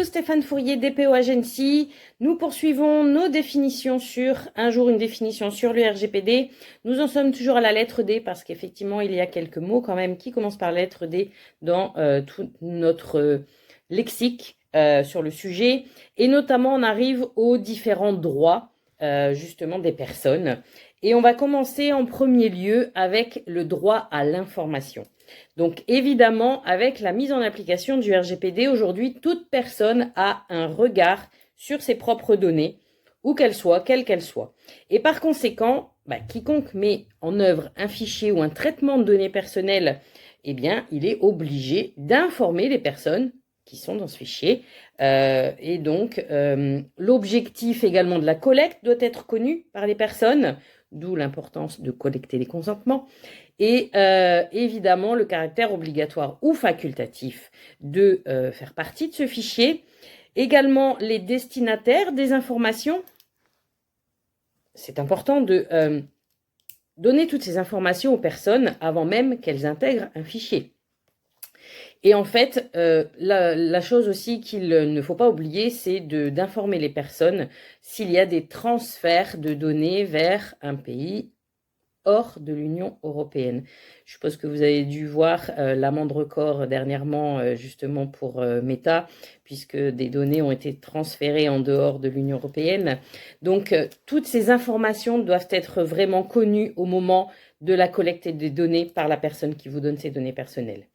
Stéphane Fourier, DPO Agency. Nous poursuivons nos définitions sur, un jour une définition sur le RGPD. Nous en sommes toujours à la lettre D parce qu'effectivement, il y a quelques mots quand même qui commencent par la lettre D dans tout notre lexique sur le sujet. Et notamment, on arrive aux différents droits justement des personnes. Et on va commencer en premier lieu avec le droit à l'information. Donc évidemment, avec la mise en application du RGPD, aujourd'hui, toute personne a un regard sur ses propres données, où qu'elles soient, quelles qu'elles soient. Et par conséquent, quiconque met en œuvre un fichier ou un traitement de données personnelles, eh bien, il est obligé d'informer les personnes qui sont dans ce fichier. Et donc, l'objectif également de la collecte doit être connu par les personnes, d'où l'importance de collecter les consentements. Et évidemment, le caractère obligatoire ou facultatif de faire partie de ce fichier. Également, les destinataires des informations. C'est important de donner toutes ces informations aux personnes avant même qu'elles intègrent un fichier. Et en fait, la chose aussi qu'il ne faut pas oublier, c'est d'informer les personnes s'il y a des transferts de données vers un pays hors de l'Union européenne. Je suppose que vous avez dû voir l'amende record dernièrement justement pour Meta, puisque des données ont été transférées en dehors de l'Union européenne. Donc, toutes ces informations doivent être vraiment connues au moment de la collecte des données par la personne qui vous donne ces données personnelles.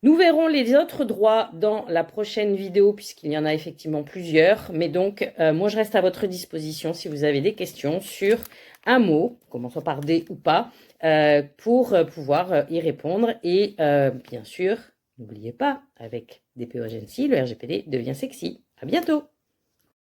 Nous verrons les autres droits dans la prochaine vidéo, puisqu'il y en a effectivement plusieurs. Mais donc, moi, je reste à votre disposition si vous avez des questions sur un mot, commençant par D ou pas, pour pouvoir y répondre. Et bien sûr, n'oubliez pas, avec DPO Agency, le RGPD devient sexy. À bientôt!